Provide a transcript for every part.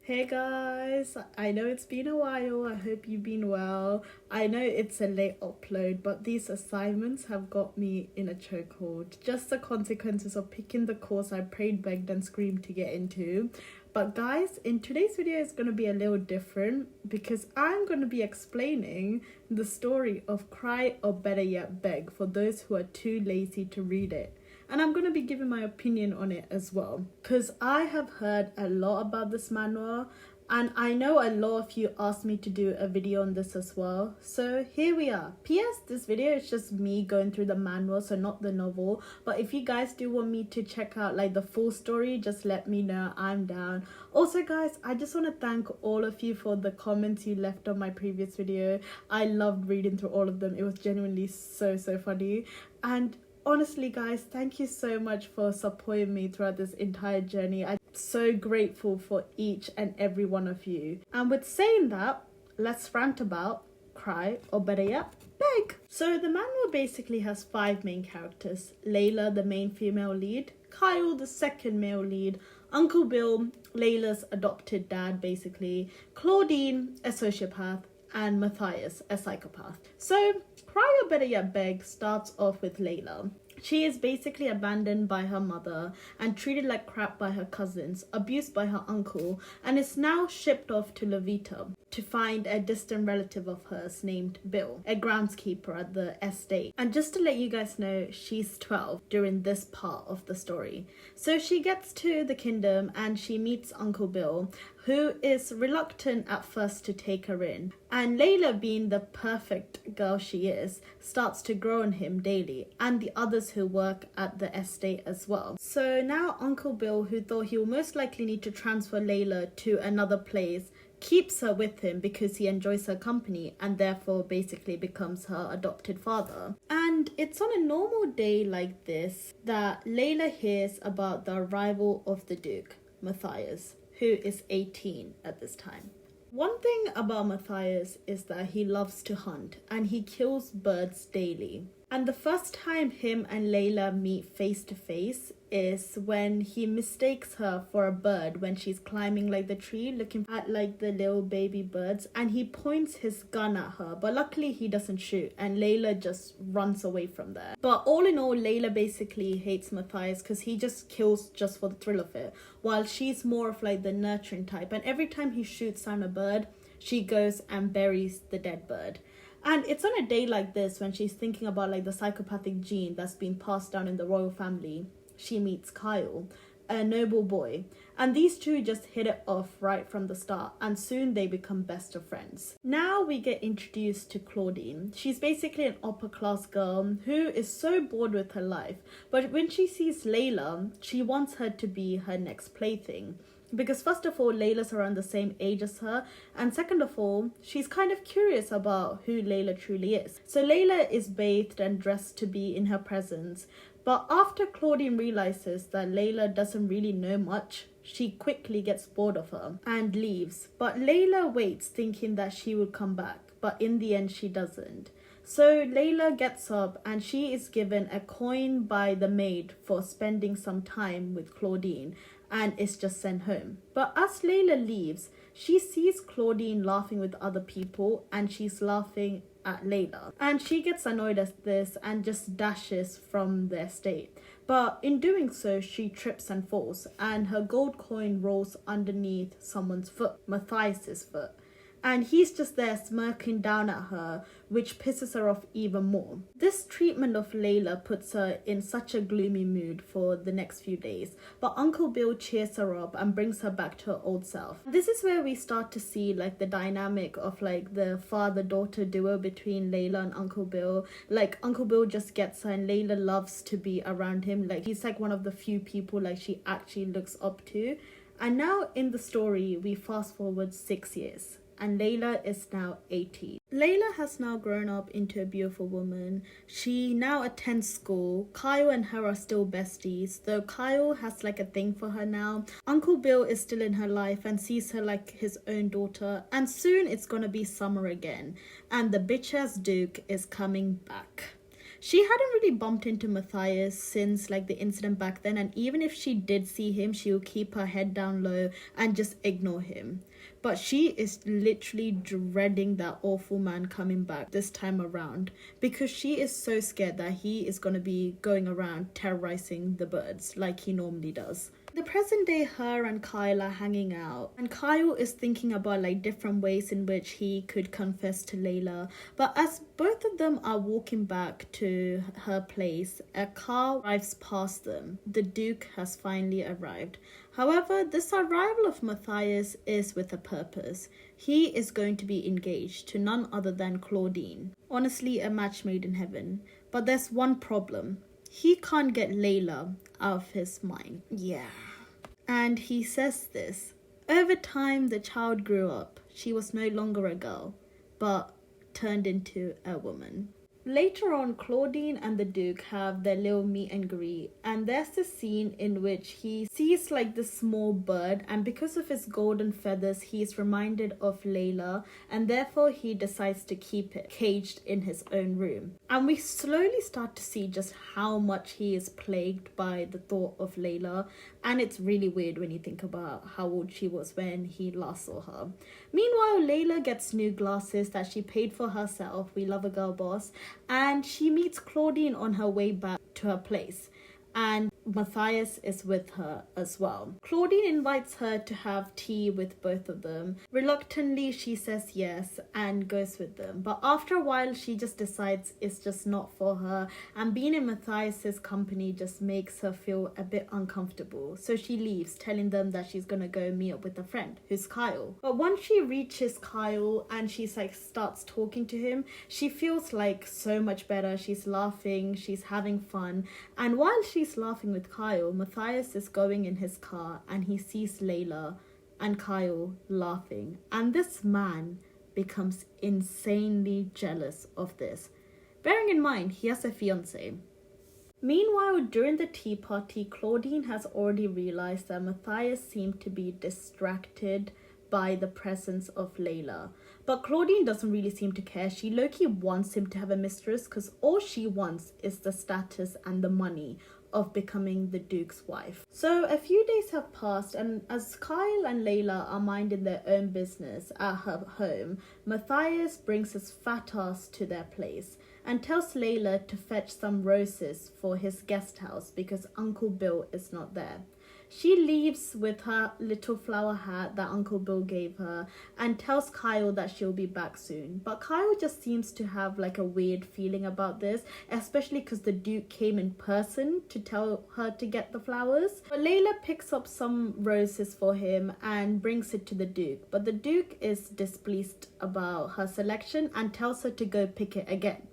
Hey guys, I know it's been a while. I hope you've been well. I know it's a late upload, but these assignments have got me in a chokehold. Just the consequences of picking the course I prayed, begged, and screamed to get into. But guys, in today's video is going to be a little different because I'm going to be explaining the story of Cry or Better Yet Beg for those who are too lazy to read it. And I'm going to be giving my opinion on it as well, because I have heard a lot about this manual and I know a lot of you asked me to do a video on this as well. So here we are. P.S. This video is just me going through the manual, so not the novel. But if you guys do want me to check out like the full story, just let me know. I'm down. Also guys, I just want to thank all of you for the comments you left on my previous video. I loved reading through all of them. It was genuinely so funny. And honestly guys, thank you so much for supporting me throughout this entire journey. I'm so grateful for each and every one of you. And with saying that, let's rant about, cry, or better yet, beg. So the manual basically has 5 main characters. Leila, the main female lead, Kyle, the second male lead, Uncle Bill, Leila's adopted dad basically, Claudine, a sociopath, and Matthias, a psychopath. So, Cry or Better Yet Beg starts off with Leila. She is basically abandoned by her mother and treated like crap by her cousins, abused by her uncle, and is now shipped off to Levita to find a distant relative of hers named Bill, a groundskeeper at the estate. And just to let you guys know, she's 12 during this part of the story. So she gets to the kingdom and she meets Uncle Bill, who is reluctant at first to take her in. And Leila, being the perfect girl she is, starts to grow on him daily, and the others who work at the estate as well. So now Uncle Bill, who thought he will most likely need to transfer Leila to another place, keeps her with him because he enjoys her company and therefore basically becomes her adopted father. And it's on a normal day like this that Leila hears about the arrival of the Duke, Matthias, who is 18 at this time. One thing about Matthias is that he loves to hunt and he kills birds daily. And the first time him and Leila meet face to face is when he mistakes her for a bird when she's climbing like the tree looking at like the little baby birds, and he points his gun at her, but luckily he doesn't shoot and Leila just runs away from there. But all in all, Leila basically hates Matthias because he just kills just for the thrill of it, while she's more of like the nurturing type, and every time he shoots on a bird she goes and buries the dead bird. And it's on a day like this when she's thinking about like the psychopathic gene that's been passed down in the royal family. She meets Kyle, a noble boy, and these two just hit it off right from the start, and soon they become best of friends. Now we get introduced to Claudine. She's basically an upper class girl who is so bored with her life, but when she sees Leila, she wants her to be her next plaything. Because first of all, Leila's around the same age as her, and second of all, she's kind of curious about who Leila truly is. So Leila is bathed and dressed to be in her presence, but after Claudine realizes that Leila doesn't really know much, she quickly gets bored of her and leaves. But Leila waits thinking that she will come back, but in the end she doesn't. So Leila gets up and she is given a coin by the maid for spending some time with Claudine, and is just sent home. But as Leila leaves, she sees Claudine laughing with other people and she's laughing at Leila. And she gets annoyed at this and just dashes from the estate. But in doing so, she trips and falls and her gold coin rolls underneath someone's foot, Matthias's foot. And he's just there smirking down at her, which pisses her off even more. This treatment of Leila puts her in such a gloomy mood for the next few days, but Uncle Bill cheers her up and brings her back to her old self. This is where we start to see like the dynamic of like the father-daughter duo between Leila and Uncle Bill. Like Uncle Bill just gets her and Leila loves to be around him. Like he's like one of the few people like she actually looks up to. And now in the story, we fast forward 6 years. And Leila is now 18. Leila has now grown up into a beautiful woman. She now attends school. Kyle and her are still besties, though Kyle has like a thing for her now. Uncle Bill is still in her life and sees her like his own daughter. And soon it's gonna be summer again. And the bitch-ass Duke is coming back. She hadn't really bumped into Matthias since like the incident back then, and even if she did see him, she would keep her head down low and just ignore him. But she is literally dreading that awful man coming back this time around, because she is so scared that he is going to be going around terrorizing the birds like he normally does. The present day, her and Kyle are hanging out, and Kyle is thinking about like different ways in which he could confess to Leila. But as both of them are walking back to her place, a car drives past them. The Duke has finally arrived. However, this arrival of Matthias is with a purpose. He is going to be engaged to none other than Claudine. Honestly, a match made in heaven. But there's one problem. He can't get Leila out of his mind. Yeah. And he says this. Over time, the child grew up. She was no longer a girl, but turned into a woman. Later on, Claudine and the Duke have their little meet and greet, and there's this scene in which he sees like this small bird, and because of his golden feathers, he's reminded of Leila, and therefore he decides to keep it caged in his own room. And we slowly start to see just how much he is plagued by the thought of Leila, and it's really weird when you think about how old she was when he last saw her. Meanwhile, Leila gets new glasses that she paid for herself. We love a girl boss. And she meets Claudine on her way back to her place. And Matthias is with her as well. Claudine invites her to have tea with both of them. Reluctantly, she says yes and goes with them. But after a while, she just decides it's just not for her. And being in Matthias's company just makes her feel a bit uncomfortable. So she leaves, telling them that she's going to go meet up with a friend, who's Kyle. But once she reaches Kyle and she's like starts talking to him, she feels like so much better. She's laughing, she's having fun. And while she's laughing with Kyle, Matthias is going in his car and he sees Leila and Kyle laughing, and this man becomes insanely jealous of this, bearing in mind he has a fiance. Meanwhile, during the tea party, Claudine has already realized that Matthias seemed to be distracted by the presence of Leila. But Claudine doesn't really seem to care. She low-key wants him to have a mistress because all she wants is the status and the money of becoming the Duke's wife. So a few days have passed, and as Kyle and Leila are minding their own business at her home, Matthias brings his fat ass to their place and tells Leila to fetch some roses for his guest house because Uncle Bill is not there. She leaves with her little flower hat that Uncle Bill gave her and tells Kyle that she'll be back soon. But Kyle just seems to have like a weird feeling about this, especially because the Duke came in person to tell her to get the flowers. But Leila picks up some roses for him and brings it to the Duke. But the Duke is displeased about her selection and tells her to go pick it again.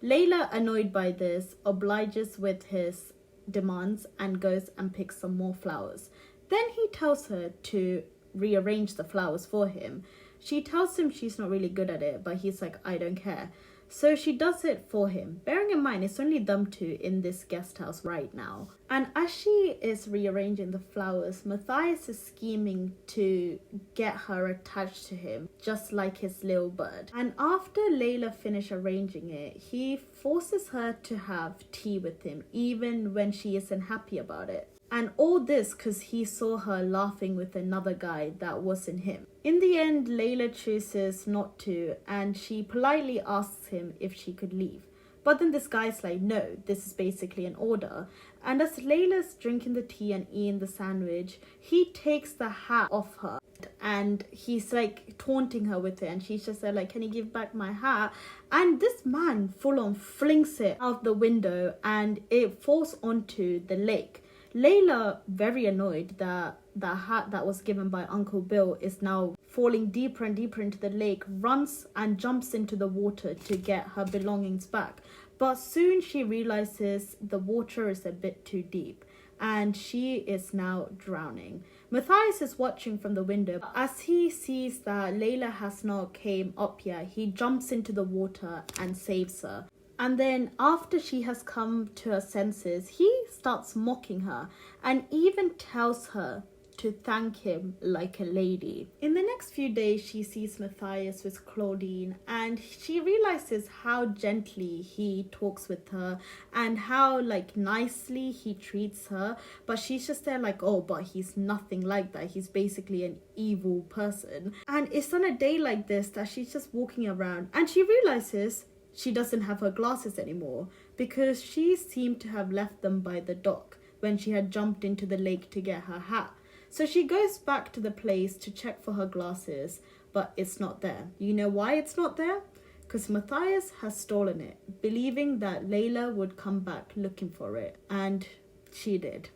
Leila, annoyed by this, obliges with his demands and goes and picks some more flowers. Then he tells her to rearrange the flowers for him. She tells him she's not really good at it, but he's like, I don't care. So she does it for him, bearing in mind it's only them two in this guest house right now. And as she is rearranging the flowers, Matthias is scheming to get her attached to him, just like his little bird. And after Leila finishes arranging it, he forces her to have tea with him, even when she isn't happy about it. And all this because he saw her laughing with another guy that wasn't him. In the end, Leila chooses not to, and she politely asks him if she could leave. But then this guy's like, no, this is basically an order. And as Leila's drinking the tea and eating the sandwich, he takes the hat off her. And he's like taunting her with it, and she's just like, can you give back my hat? And this man full on flings it out the window and it falls onto the lake. Leila, very annoyed that the hat that was given by Uncle Bill is now falling deeper and deeper into the lake, runs and jumps into the water to get her belongings back. But soon she realizes the water is a bit too deep and she is now drowning. Matthias is watching from the window. As he sees that Leila has not came up yet, he jumps into the water and saves her. And then after she has come to her senses, he starts mocking her and even tells her to thank him like a lady. In the next few days, she sees Matthias with Claudine, and she realizes how gently he talks with her and how like nicely he treats her. But she's just there like, oh, but he's nothing like that. He's basically an evil person. And it's on a day like this that she's just walking around and she realizes she doesn't have her glasses anymore because she seemed to have left them by the dock when she had jumped into the lake to get her hat. So she goes back to the place to check for her glasses, but it's not there. You know why it's not there? Because Matthias has stolen it, believing that Leila would come back looking for it, and she did.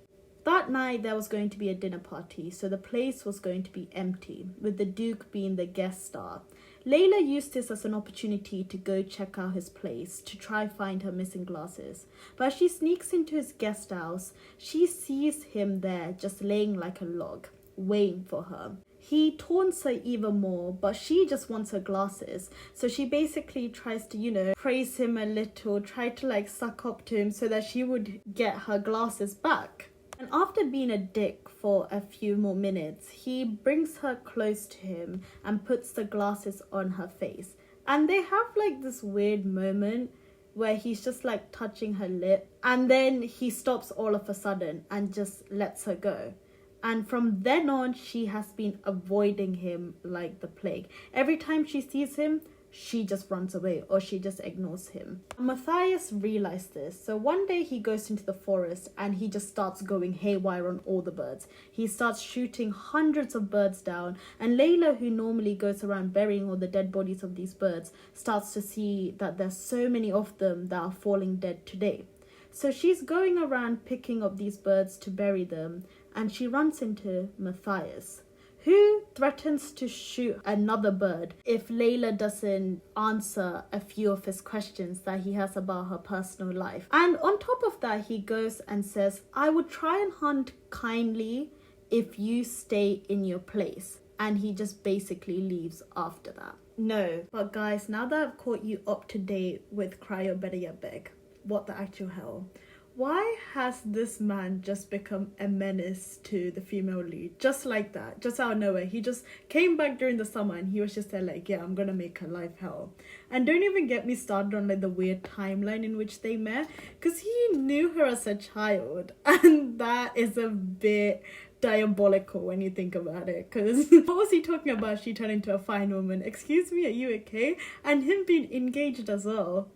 That night there was going to be a dinner party, so the place was going to be empty, with the Duke being the guest star. Leila used this as an opportunity to go check out his place to try find her missing glasses. But as she sneaks into his guest house, she sees him there just laying like a log, waiting for her. He taunts her even more, but she just wants her glasses. So she basically tries to, praise him a little, try to like suck up to him so that she would get her glasses back. And after being a dick for a few more minutes, he brings her close to him and puts the glasses on her face. And they have like this weird moment where he's just like touching her lip, and then he stops all of a sudden and just lets her go. And from then on, she has been avoiding him like the plague. Every time she sees him, she just runs away or she just ignores him. Matthias realized this, so one day he goes into the forest and he just starts going haywire on all the birds. He starts shooting hundreds of birds down, and Leila, who normally goes around burying all the dead bodies of these birds, starts to see that there's so many of them that are falling dead today. So she's going around picking up these birds to bury them, and she runs into Matthias, who threatens to shoot another bird if Leila doesn't answer a few of his questions that he has about her personal life. And on top of that, he goes and says, I would try and hunt kindly if you stay in your place. And he just basically leaves after that. No, but guys, now that I've caught you up to date with Cry or Better Yet Beg, what the actual hell? Why has this man just become a menace to the female lead? Just like that, just out of nowhere. He just came back during the summer and he was just there like, yeah, I'm gonna make her life hell. And don't even get me started on like the weird timeline in which they met, because he knew her as a child, and that is a bit diabolical when you think about it. Because what was he talking about? She turned into a fine woman. Excuse me, are you okay? And him being engaged as well.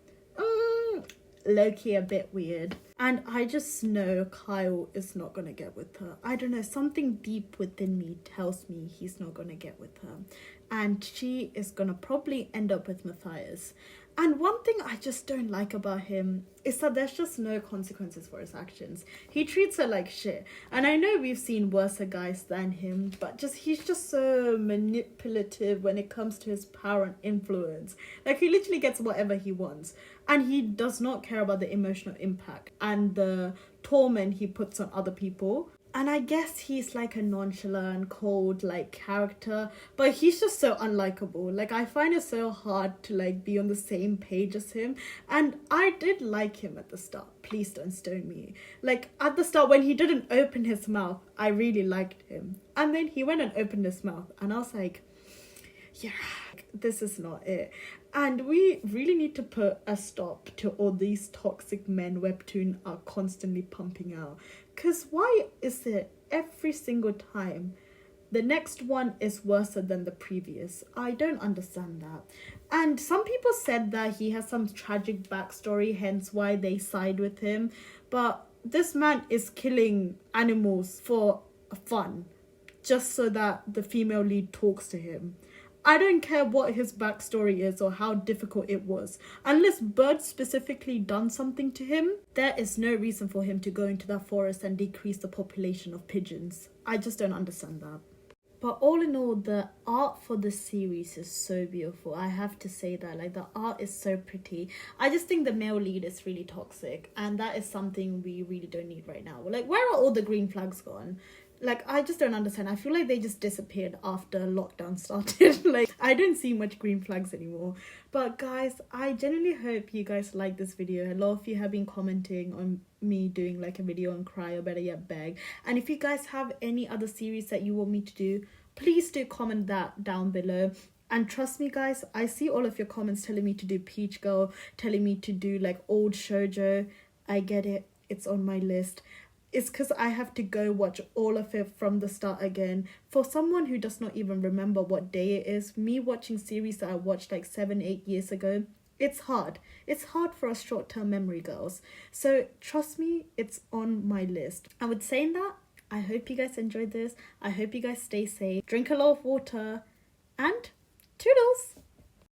Low-key a bit weird. And I just know Kyle is not gonna get with her. I don't know, something deep within me tells me he's not gonna get with her, and she is gonna probably end up with Matthias. And one thing I just don't like about him is that there's just no consequences for his actions. He treats her like shit. And I know we've seen worse guys than him, but he's just so manipulative when it comes to his power and influence. Like, he literally gets whatever he wants. And he does not care about the emotional impact and the torment he puts on other people. And I guess he's like a nonchalant, cold like character, but he's just so unlikable. Like, I find it so hard to like be on the same page as him. And I did like him at the start. Please don't stone me. Like, at the start when he didn't open his mouth, I really liked him. And then he went and opened his mouth and I was like, yeah, this is not it. And we really need to put a stop to all these toxic men webtoon are constantly pumping out. Because why is it every single time the next one is worse than the previous? I don't understand that. And some people said that he has some tragic backstory, hence why they side with him. But this man is killing animals for fun, just so that the female lead talks to him. I don't care what his backstory is or how difficult it was. Unless birds specifically done something to him, there is no reason for him to go into that forest and decrease the population of pigeons. I just don't understand that. But all in all, the art for the series is so beautiful. I have to say that. Like, the art is so pretty. I just think the male lead is really toxic. And that is something we really don't need right now. Like, where are all the green flags gone? Like, I just don't understand. I feel like they just disappeared after lockdown started. Like, I don't see much green flags anymore. But guys, I genuinely hope you guys like this video. A lot of you have been commenting on me doing like a video on cry, or better yet beg. And if you guys have any other series that you want me to do, please do comment that down below. And trust me guys, I see all of your comments telling me to do Peach Girl, telling me to do like old shoujo. I get it, it's on my list. It's because I have to go watch all of it from the start again. For someone who does not even remember what day it is, me watching series that I watched like 7-8 years ago, it's hard. It's hard for us short-term memory girls. So trust me, it's on my list. And with saying that, I hope you guys enjoyed this. I hope you guys stay safe. Drink a lot of water. And toodles!